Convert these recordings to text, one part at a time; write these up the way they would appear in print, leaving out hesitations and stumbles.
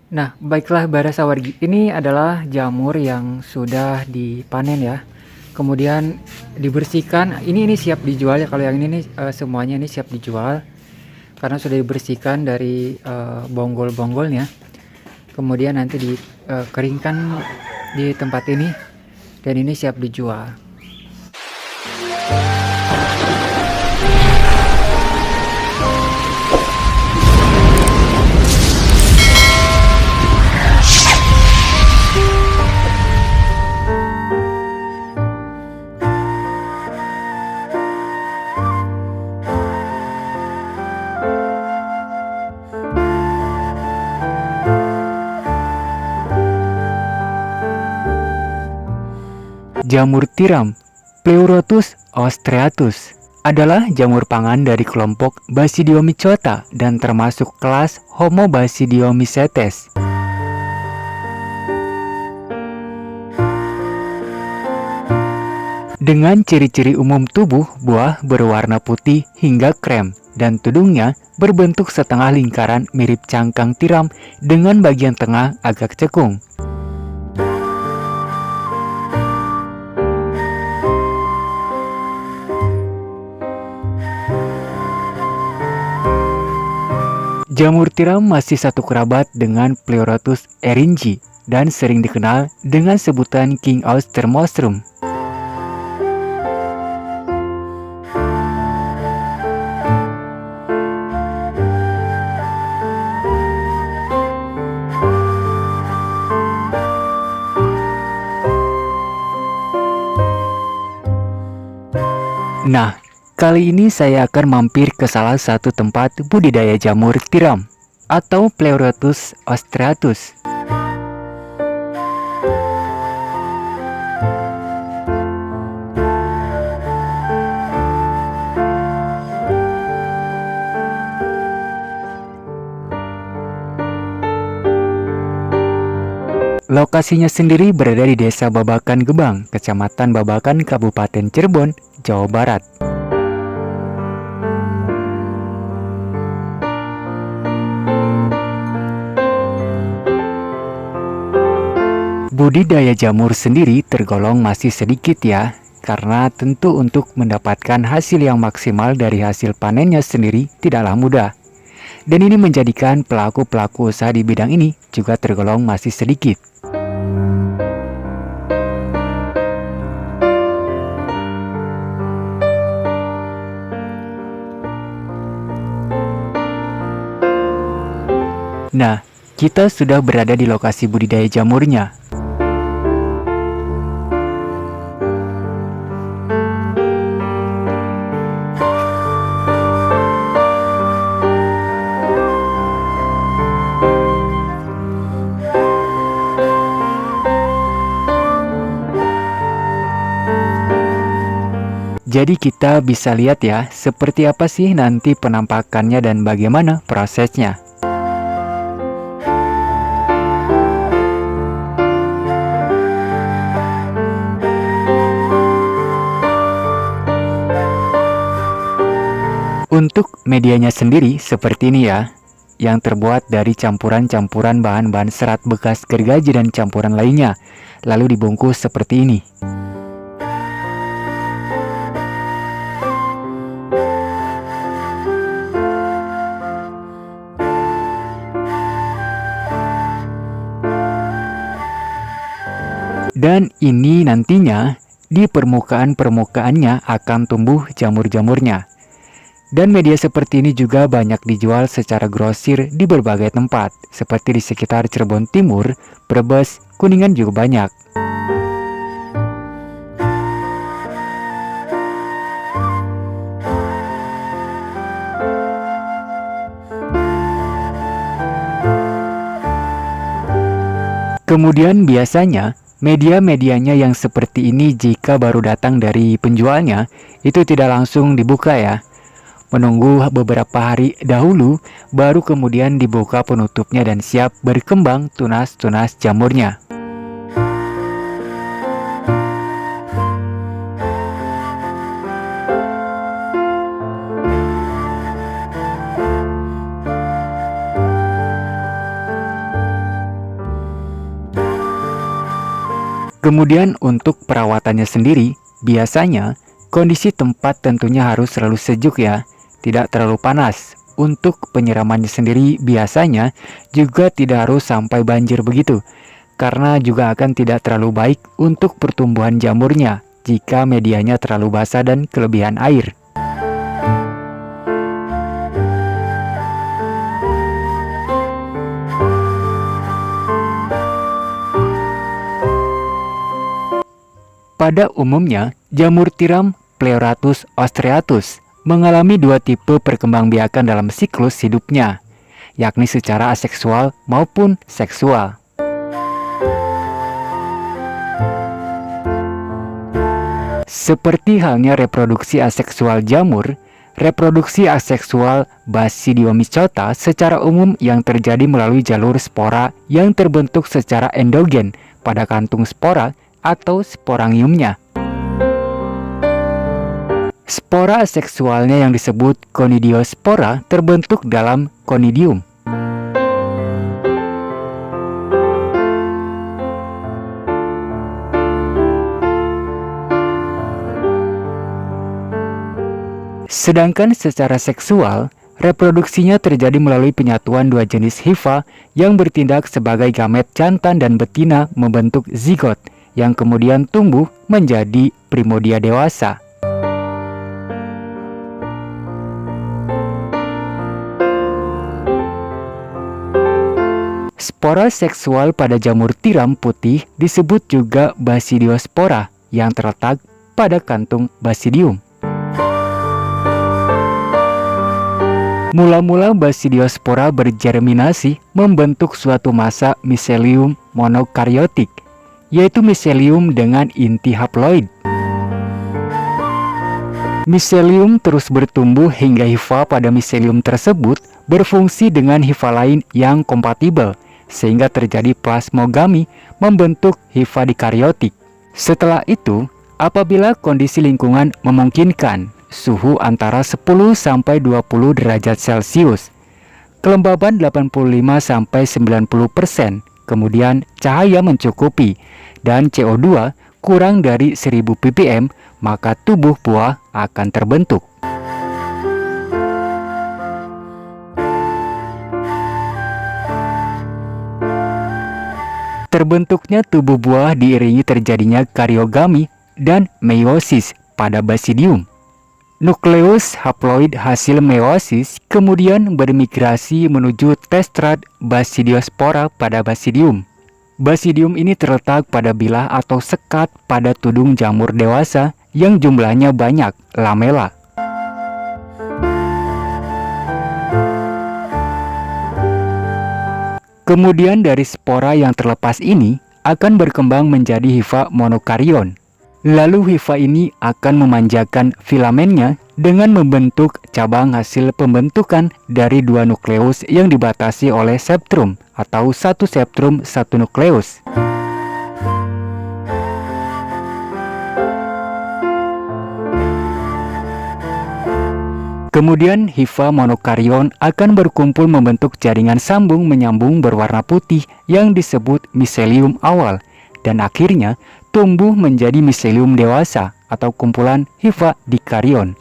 Nah, baiklah Bara Sawargi, ini adalah jamur yang sudah dipanen ya. Kemudian dibersihkan. Ini siap dijual ya. Kalau yang ini nih semuanya ini siap dijual karena sudah dibersihkan dari bonggol-bonggolnya. Kemudian nanti dikeringkan di tempat ini dan ini siap dijual. Jamur tiram, Pleurotus ostreatus, adalah jamur pangan dari kelompok Basidiomycota dan termasuk kelas Homobasidiomycetes. Dengan ciri-ciri umum tubuh buah berwarna putih hingga krem dan tudungnya berbentuk setengah lingkaran mirip cangkang tiram dengan bagian tengah agak cekung. Jamur tiram masih satu kerabat dengan Pleurotus eringi dan sering dikenal dengan sebutan King Oyster Mushroom. Nah, kali ini saya akan mampir ke salah satu tempat budidaya jamur tiram atau Pleurotus ostreatus. Lokasinya sendiri berada di Desa Babakan Gebang, Kecamatan Babakan, Kabupaten Cirebon, Jawa Barat. Budidaya jamur sendiri tergolong masih sedikit ya, karena tentu untuk mendapatkan hasil yang maksimal dari hasil panennya sendiri tidaklah mudah. Dan ini menjadikan pelaku-pelaku usaha di bidang ini juga tergolong masih sedikit. Nah, kita sudah berada di lokasi budidaya jamurnya. Jadi kita bisa lihat ya, seperti apa sih nanti penampakannya dan bagaimana prosesnya. Untuk medianya sendiri seperti ini ya, yang terbuat dari campuran-campuran bahan-bahan serat bekas gergaji dan campuran lainnya, lalu dibungkus seperti ini. Dan ini nantinya di permukaan-permukaannya akan tumbuh jamur-jamurnya. Dan media seperti ini juga banyak dijual secara grosir di berbagai tempat, seperti di sekitar Cirebon Timur, Brebes, Kuningan juga banyak. Kemudian biasanya media-medianya yang seperti ini jika baru datang dari penjualnya itu tidak langsung dibuka ya. Menunggu beberapa hari dahulu baru kemudian dibuka penutupnya dan siap berkembang tunas-tunas jamurnya. Kemudian untuk perawatannya sendiri, biasanya kondisi tempat tentunya harus selalu sejuk ya, tidak terlalu panas. Untuk penyiramannya sendiri biasanya juga tidak harus sampai banjir begitu, karena juga akan tidak terlalu baik untuk pertumbuhan jamurnya jika medianya terlalu basah dan kelebihan air. Pada umumnya, jamur tiram Pleurotus ostreatus mengalami dua tipe perkembangbiakan dalam siklus hidupnya, yakni secara aseksual maupun seksual. Seperti halnya reproduksi aseksual jamur, reproduksi aseksual Basidiomycota secara umum yang terjadi melalui jalur spora yang terbentuk secara endogen pada kantung spora atau sporangiumnya. Spora aseksualnya yang disebut conidiospora terbentuk dalam conidium. Sedangkan secara seksual, reproduksinya terjadi melalui penyatuan dua jenis hifa yang bertindak sebagai gamet jantan dan betina membentuk zigot, yang kemudian tumbuh menjadi primodia dewasa. Spora seksual pada jamur tiram putih disebut juga Basidiospora yang terletak pada kantung basidium. Mula-mula Basidiospora bergerminasi membentuk suatu massa miselium monokaryotik, yaitu miselium dengan inti haploid. Miselium terus bertumbuh hingga hifa pada miselium tersebut berfungsi dengan hifa lain yang kompatibel, sehingga terjadi plasmogami membentuk hifa dikaryotik. Setelah itu, apabila kondisi lingkungan memungkinkan, suhu antara 10-20 derajat Celcius, kelembaban 85-90%, kemudian cahaya mencukupi, dan CO2 kurang dari 1000 ppm, maka tubuh buah akan terbentuk. Terbentuknya tubuh buah diiringi terjadinya karyogami dan meiosis pada basidium. Nukleus haploid hasil meiosis kemudian bermigrasi menuju testrat Basidiospora pada basidium. Basidium ini terletak pada bilah atau sekat pada tudung jamur dewasa yang jumlahnya banyak, lamela. Kemudian dari spora yang terlepas ini akan berkembang menjadi hifa monokaryon. Lalu hifa ini akan memanjakan filamennya dengan membentuk cabang hasil pembentukan dari dua nukleus yang dibatasi oleh septrum atau satu septrum satu nukleus. Kemudian hifa monokaryon akan berkumpul membentuk jaringan sambung menyambung berwarna putih yang disebut miselium awal, dan akhirnya tumbuh menjadi miselium dewasa atau kumpulan hifa dikaryon.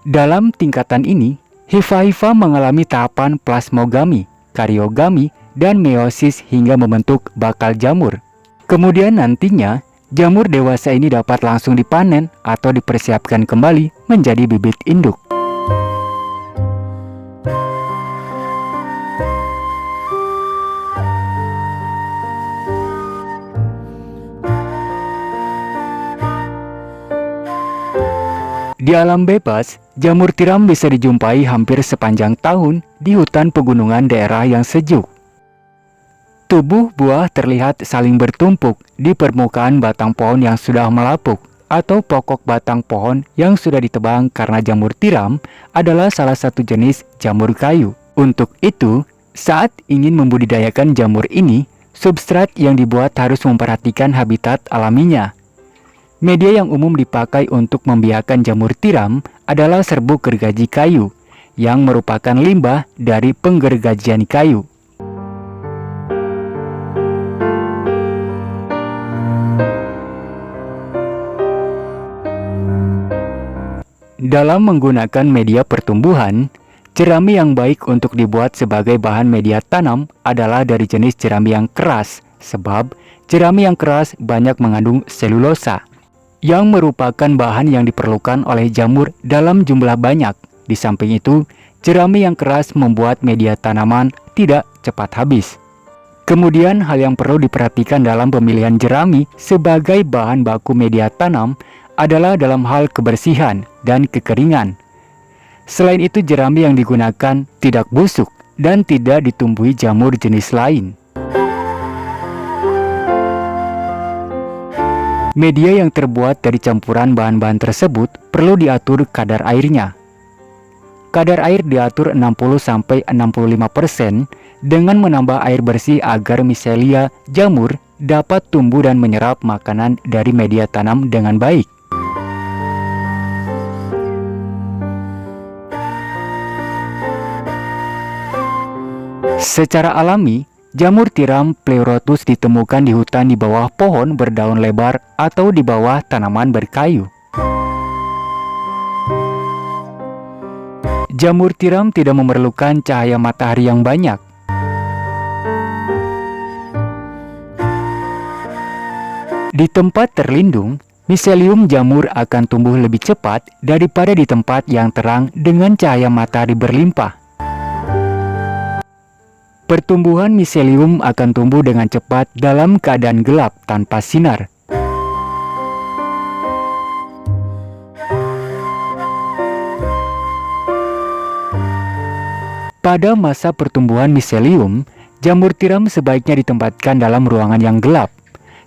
Dalam tingkatan ini, hifa-hifa mengalami tahapan plasmogami, karyogami, dan meiosis hingga membentuk bakal jamur. Kemudian nantinya, jamur dewasa ini dapat langsung dipanen atau dipersiapkan kembali menjadi bibit induk. Di alam bebas, jamur tiram bisa dijumpai hampir sepanjang tahun di hutan pegunungan daerah yang sejuk. Tubuh buah terlihat saling bertumpuk di permukaan batang pohon yang sudah melapuk atau pokok batang pohon yang sudah ditebang karena jamur tiram adalah salah satu jenis jamur kayu. Untuk itu, saat ingin membudidayakan jamur ini, substrat yang dibuat harus memperhatikan habitat alaminya. Media yang umum dipakai untuk membiakkan jamur tiram adalah serbuk gergaji kayu yang merupakan limbah dari penggergajian kayu. Dalam menggunakan media pertumbuhan, jerami yang baik untuk dibuat sebagai bahan media tanam adalah dari jenis jerami yang keras, sebab jerami yang keras banyak mengandung selulosa, yang merupakan bahan yang diperlukan oleh jamur dalam jumlah banyak. Di samping itu, jerami yang keras membuat media tanaman tidak cepat habis. Kemudian hal yang perlu diperhatikan dalam pemilihan jerami sebagai bahan baku media tanam adalah dalam hal kebersihan dan kekeringan. Selain itu, jerami yang digunakan tidak busuk dan tidak ditumbuhi jamur jenis lain. Media yang terbuat dari campuran bahan-bahan tersebut perlu diatur kadar airnya. Kadar air diatur 60-65% dengan menambah air bersih agar miselia jamur dapat tumbuh dan menyerap makanan dari media tanam dengan baik. Secara alami, jamur tiram Pleurotus ditemukan di hutan di bawah pohon berdaun lebar atau di bawah tanaman berkayu. Jamur tiram tidak memerlukan cahaya matahari yang banyak. Di tempat terlindung, miselium jamur akan tumbuh lebih cepat daripada di tempat yang terang dengan cahaya matahari berlimpah. Pertumbuhan miselium akan tumbuh dengan cepat dalam keadaan gelap tanpa sinar. Pada masa pertumbuhan miselium, jamur tiram sebaiknya ditempatkan dalam ruangan yang gelap.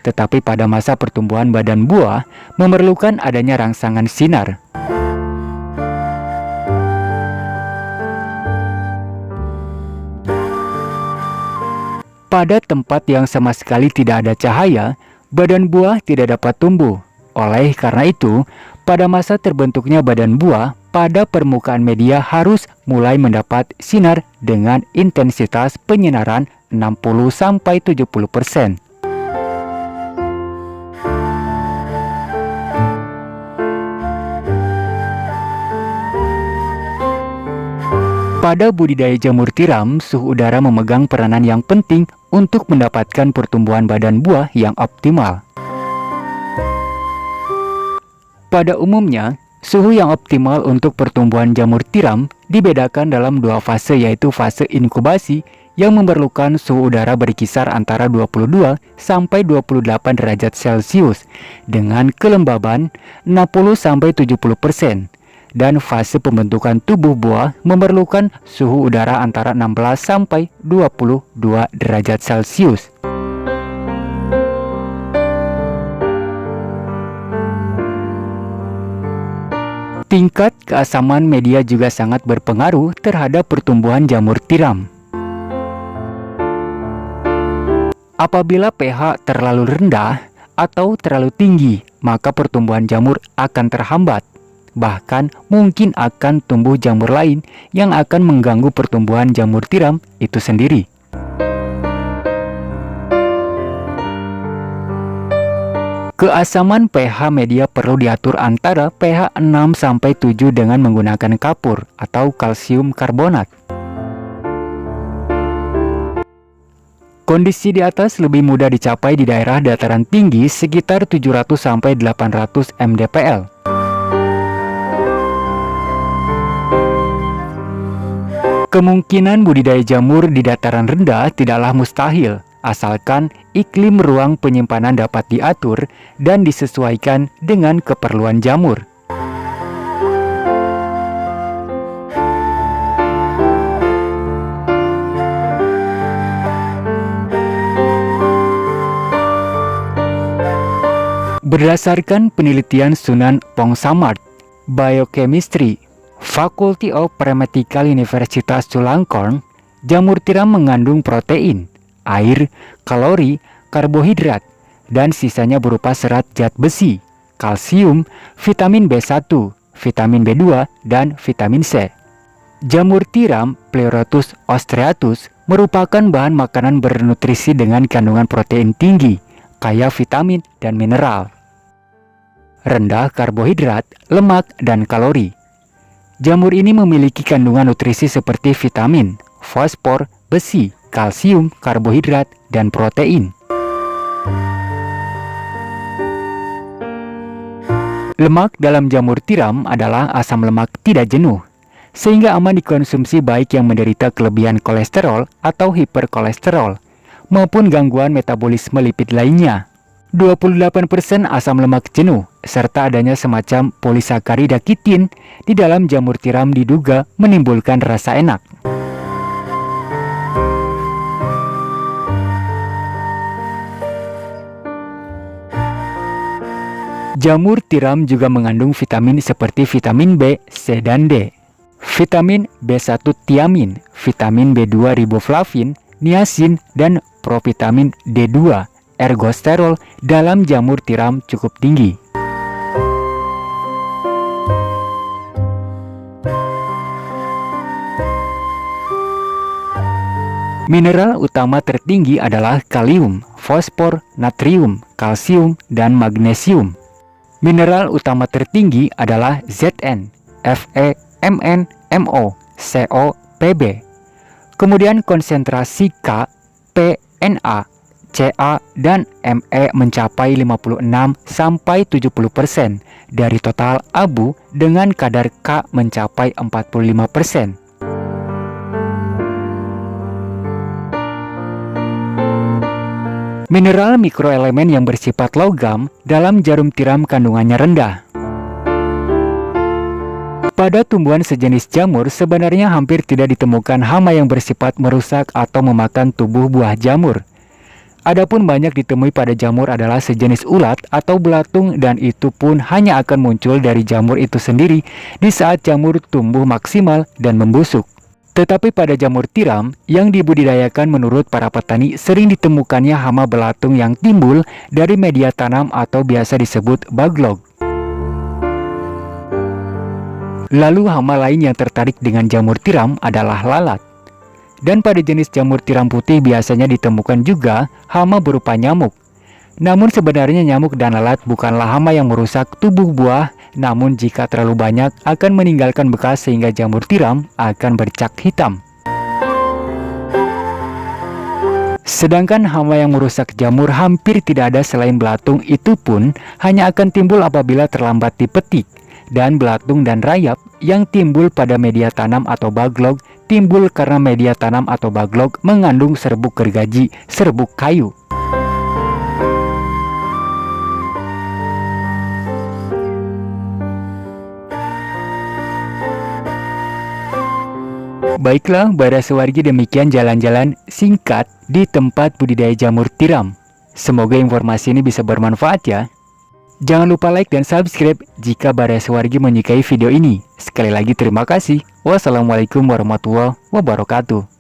Tetapi pada masa pertumbuhan badan buah, memerlukan adanya rangsangan sinar. Pada tempat yang sama sekali tidak ada cahaya, badan buah tidak dapat tumbuh. Oleh karena itu, pada masa terbentuknya badan buah, pada permukaan media harus mulai mendapat sinar dengan intensitas penyinaran 60-70%. Pada budidaya jamur tiram, suhu udara memegang peranan yang penting untuk mendapatkan pertumbuhan badan buah yang optimal. Pada umumnya, suhu yang optimal untuk pertumbuhan jamur tiram dibedakan dalam dua fase, yaitu fase inkubasi yang memerlukan suhu udara berkisar antara 22 sampai 28 derajat Celcius dengan kelembaban 60-70%. Dan fase pembentukan tubuh buah memerlukan suhu udara antara 16 sampai 22 derajat Celcius. Tingkat keasaman media juga sangat berpengaruh terhadap pertumbuhan jamur tiram. Apabila pH terlalu rendah atau terlalu tinggi, maka pertumbuhan jamur akan terhambat. Bahkan mungkin akan tumbuh jamur lain yang akan mengganggu pertumbuhan jamur tiram itu sendiri. Keasaman pH media perlu diatur antara pH 6-7 dengan menggunakan kapur atau kalsium karbonat. Kondisi di atas lebih mudah dicapai di daerah dataran tinggi sekitar 700-800 mdpl. Kemungkinan budidaya jamur di dataran rendah tidaklah mustahil, asalkan iklim ruang penyimpanan dapat diatur dan disesuaikan dengan keperluan jamur. Berdasarkan penelitian Sunan Pongsamart, Biochemistry, Faculty of Paramedical Universitas Chulalongkorn, jamur tiram mengandung protein, air, kalori, karbohidrat, dan sisanya berupa serat zat besi, kalsium, vitamin B1, vitamin B2, dan vitamin C. Jamur tiram Pleurotus ostreatus merupakan bahan makanan bernutrisi dengan kandungan protein tinggi, kaya vitamin dan mineral, rendah karbohidrat, lemak, dan kalori. Jamur ini memiliki kandungan nutrisi seperti vitamin, fosfor, besi, kalsium, karbohidrat, dan protein. Lemak dalam jamur tiram adalah asam lemak tidak jenuh, sehingga aman dikonsumsi baik yang menderita kelebihan kolesterol atau hiperkolesterol, maupun gangguan metabolisme lipid lainnya. 28% asam lemak jenuh, serta adanya semacam polisakarida kitin di dalam jamur tiram diduga menimbulkan rasa enak. Jamur tiram juga mengandung vitamin seperti vitamin B, C, dan D, vitamin B1 tiamin, vitamin B2 riboflavin, niacin, dan provitamin D2, ergosterol dalam jamur tiram cukup tinggi. Mineral utama tertinggi adalah kalium, fosfor, natrium, kalsium, dan magnesium. Mineral utama tertinggi adalah Zn, Fe, Mn, Mo, Co, Pb. Kemudian konsentrasi K, P, Na, Ca, dan Me mencapai 56-70% dari total abu dengan kadar K mencapai 45%. Mineral mikroelemen yang bersifat logam dalam jarum tiram kandungannya rendah. Pada tumbuhan sejenis jamur sebenarnya hampir tidak ditemukan hama yang bersifat merusak atau memakan tubuh buah jamur. Adapun banyak ditemui pada jamur adalah sejenis ulat atau belatung, dan itu pun hanya akan muncul dari jamur itu sendiri di saat jamur tumbuh maksimal dan membusuk. Tetapi pada jamur tiram yang dibudidayakan menurut para petani sering ditemukannya hama belatung yang timbul dari media tanam atau biasa disebut baglog. Lalu hama lain yang tertarik dengan jamur tiram adalah lalat. Dan pada jenis jamur tiram putih biasanya ditemukan juga hama berupa nyamuk. Namun sebenarnya nyamuk dan lalat bukanlah hama yang merusak tubuh buah, namun jika terlalu banyak akan meninggalkan bekas sehingga jamur tiram akan bercak hitam. Sedangkan hama yang merusak jamur hampir tidak ada selain belatung, itu pun hanya akan timbul apabila terlambat dipetik. Dan belatung dan rayap yang timbul pada media tanam atau baglog timbul karena media tanam atau baglog mengandung serbuk gergaji, serbuk kayu. Baiklah, Bara Suwargi, demikian jalan-jalan singkat di tempat budidaya jamur tiram. Semoga informasi ini bisa bermanfaat ya. Jangan lupa like dan subscribe jika Bara Suwargi menyukai video ini. Sekali lagi terima kasih. Wassalamualaikum warahmatullahi wabarakatuh.